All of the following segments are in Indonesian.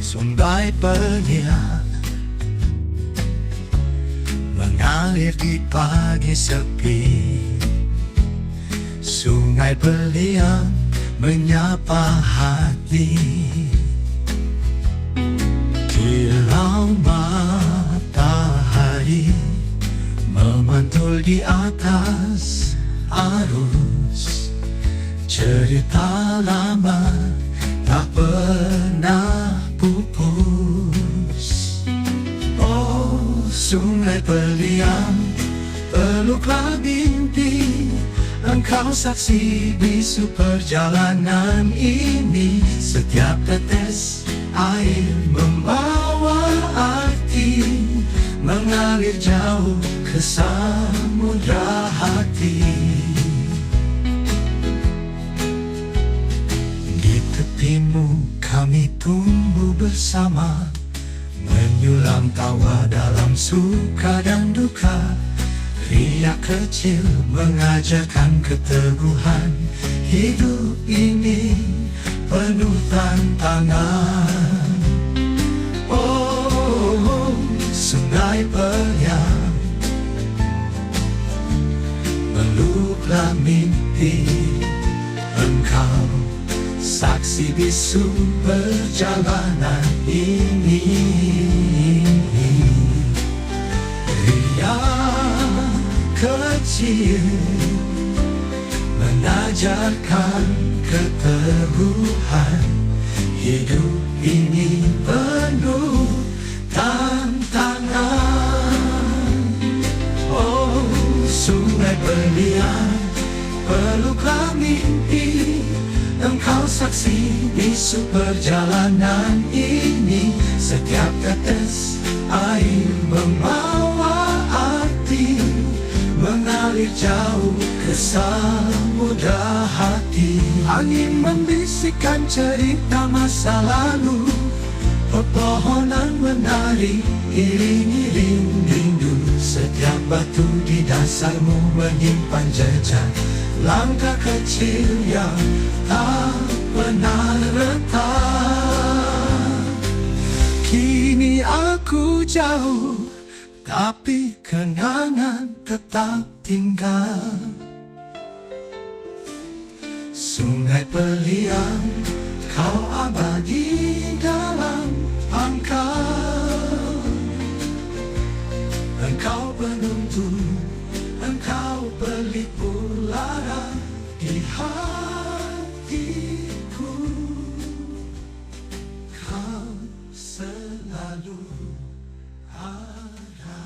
Sungai Peliang mengalir di pagi sepi. Sungai Peliang menyapa hati. Kilau matahari memantul di atas arus. Cerita lama tak pernah pupus. Oh, Sungai Peliang, peluklah mimpi. Engkau saksi bisu perjalanan ini. Setiap tetes air membawa arti, mengalir jauh ke samudra hati. Di tepimu kami tumbuh bersama, menyulam tawa dalam suka dan duka. Riak kecil mengajarkan keteguhan. Hidup ini penuh tantangan. Oh, Sungai Peliang, peluklah mimpi. Engkau saksi bisu perjalanan ini. Riak kecil mengajarkan keteguhan. Hidup ini penuh tantangan. Oh, Sungai Peliang, peluklah mimpi. Engkau saksi bisu perjalanan ini. Setiap tetes air membawa arti, mengalir jauh ke samudra hati. Angin membisikkan cerita masa lalu. Pepohonan menari iring-iring rindu. Setiap batu di dasarmu menyimpan jejak langkah kecil yang tak pernah retak. Kini aku jauh, tapi kenangan tetap tinggal. Sungai Peliang, kau abadi dalam pangkal. Engkau penentu, engkau pelipur lara di hatiku. Kau selalu ada.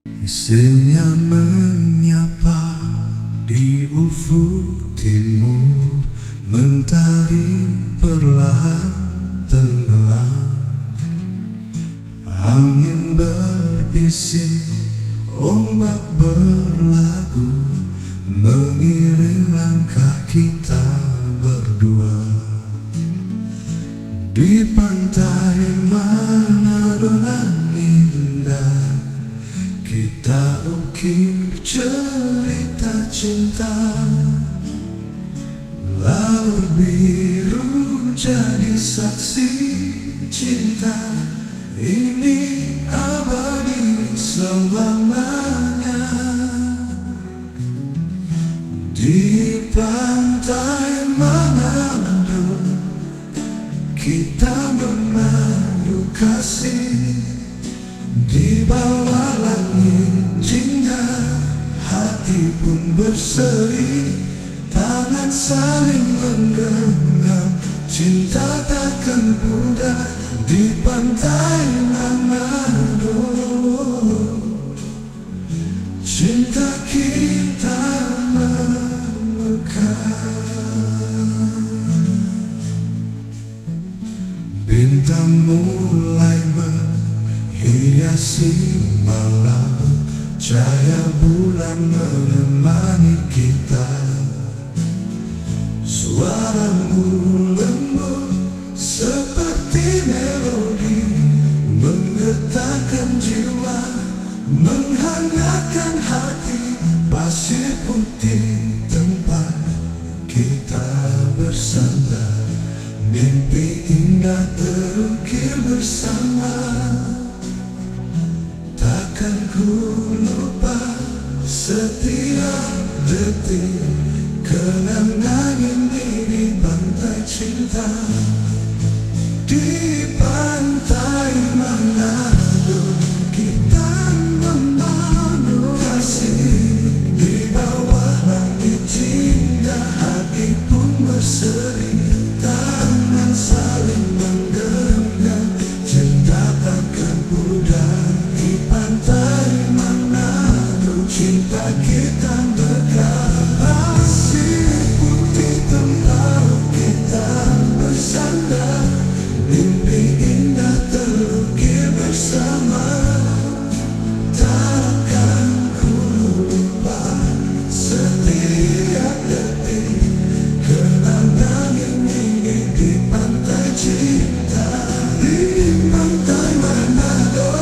Mesinnya menyapa di ufuk timur, mentari perlahan tenggelam. Angin berbisik, ombak berlagu, mengiring langkah kita berdua. Di pantai Manado nan indah, kita ukir cerita cinta. Laut biru jadi saksi cinta ini abadi selamanya. Di pantai Manado kita memadu kasih. Di bawah langit jingga, hati pun berseri. Tangan saling menggenggam, cinta takkan pudar. Di pantai Manado, cinta kita memekar. Bintang mulai menghiasi malam, cahaya bulan menemani kita. Suaramu lembut seperti melodi, menggetarkan jiwa, menghangatkan hati. Pasir putih tempat kita bersandar. Mimpi indah terukir bersama. Takkan ku lupa setiap detik kenangan ini di pantai cinta. Di pantai Manado kita membangun kasih. Di bawah langit indah hati pun berseri. Tangan saling menggenggam, cinta takkan pudar. Di pantai Manado cinta kita berkasih. Putih tempatku kita bersandar. Mimpi indah terukir bersama. Takkan ku lupa setiap detik kenangan ini di pantai cinta. Di pantai Manado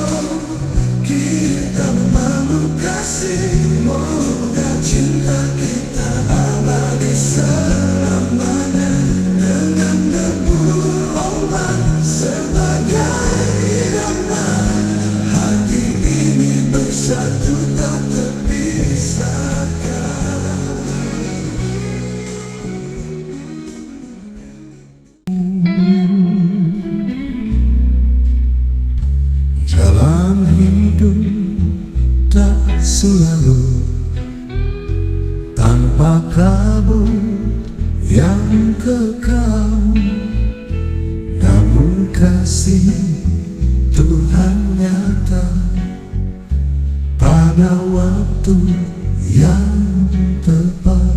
kita membangun kasih. Moga cinta kita abadi selamanya. Dengan debu ombak sebagai idaman, hati ini bersatu tak terpisahkan. Jalan hidup tak selalu tanpa kabut yang kekal. Namun kasih Tuhan nyata pada waktu yang tepat.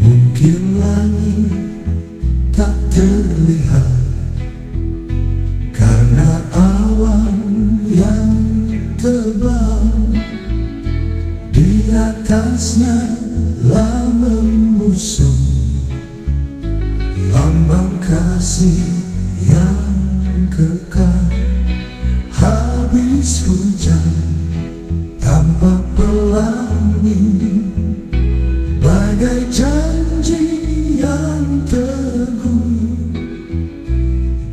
Mungkin langit tak terlihat karena awan yang tebal. Di atasnya lah membusung lambang kasih yang kekal. Habis hujan tanpa pelangi, bagai janji yang teguh.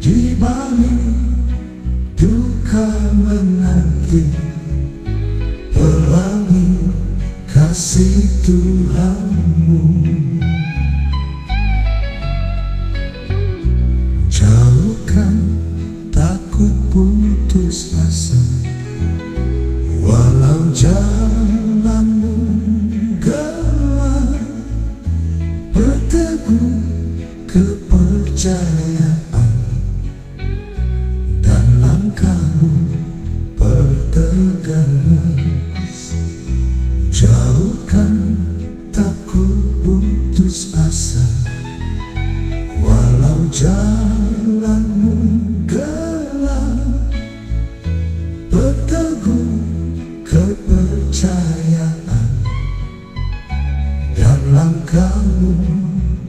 Di balik duka menanti pelangi kasih Tuhanmu. Jauhkan takut putus asa, walau jalanmu gelap. Berteguh kepercayaan dan langkahmu bertegas. Jauhkan takut putus asa, walau jalanmu gelap. Berteguh kepercayaan dan langkahmu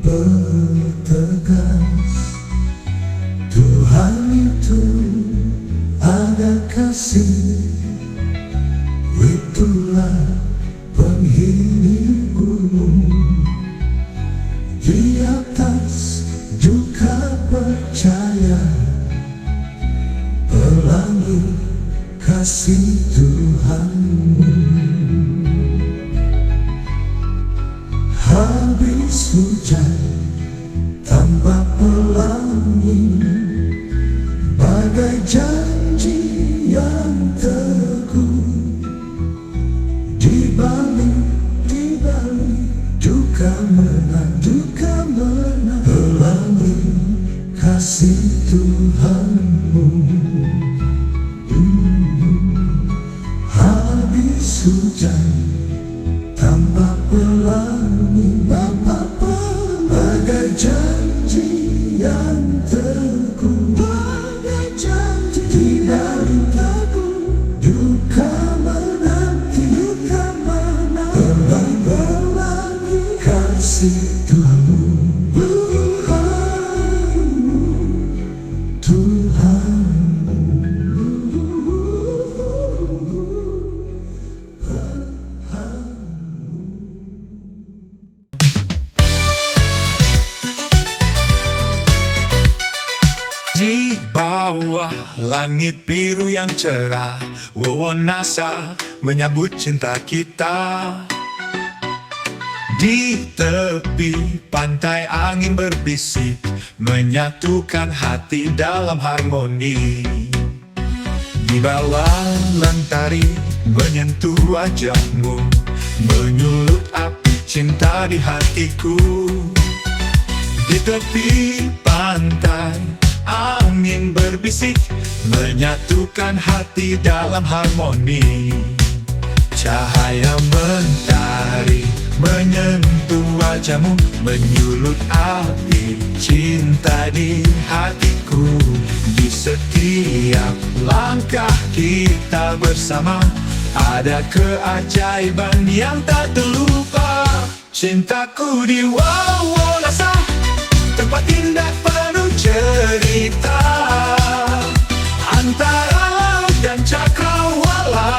bertegas. Tuhan itu ada kasih, itulah penghuni gunung. Di atas juga percaya pelangi kasih Tuhanmu. Habis hujan tanpa pelangi, bagai janji yang teguh. Di balik duka menang, pelangi kasih Tuhanmu. bawah langit biru yang cerah, Wowonasa menyambut cinta kita. Di tepi pantai angin berbisik, menyatukan hati dalam harmoni. Di bawah mentari menyentuh wajahmu, menyulut api cinta di hatiku. Di tepi pantai angin berbisik, menyatukan hati dalam harmoni. Cahaya mentari menyentuh wajahmu, menyulut api cinta di hatiku. Di setiap langkah kita bersama, ada keajaiban yang tak terlupa. Cintaku di Wowonasa, tempat indah penuh cerita, antara laut dan cakrawala.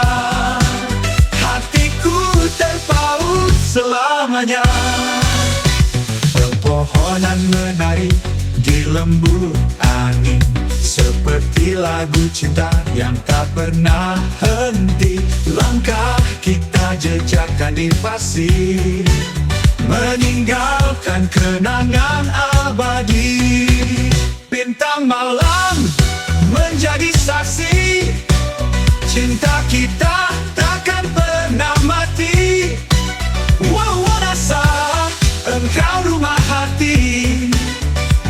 Hatiku terpaut selamanya. Pepohonan menari di lembut angin, seperti lagu cinta yang tak pernah henti. Langkah kita jejakkan di pasir, meninggalkan kenangan abadi. Bintang malam menjadi saksi, cinta kita takkan pernah mati. Wowonasa, engkau rumah hati,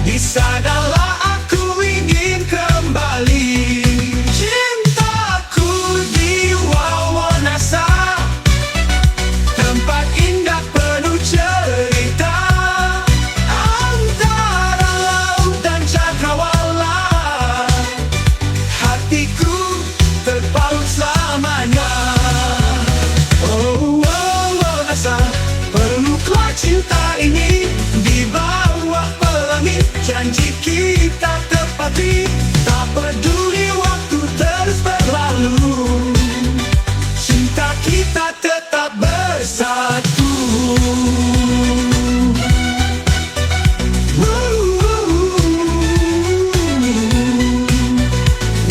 di sanalah aku ingin kembali. Cintaku di Wowonasa, tempat indah penuh cerita, antara laut dan cakrawala. Hatiku terpaut selamanya. Oh, Wowonasa, peluklah cinta ini di bawah pelangi. Janji kita tepati, tak peduli waktu terus berlalu, cinta kita tetap bersatu.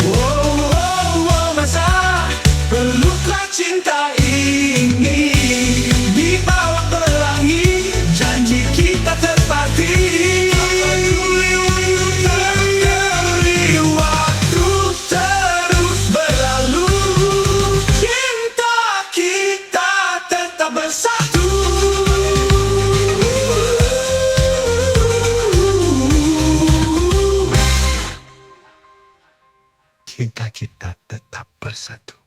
Wowonasa, peluklah cinta ini di bawah pelangi. Janji kita tepati, waktu terus berlalu, cinta kita tetap bersatu. Cinta kita tetap bersatu.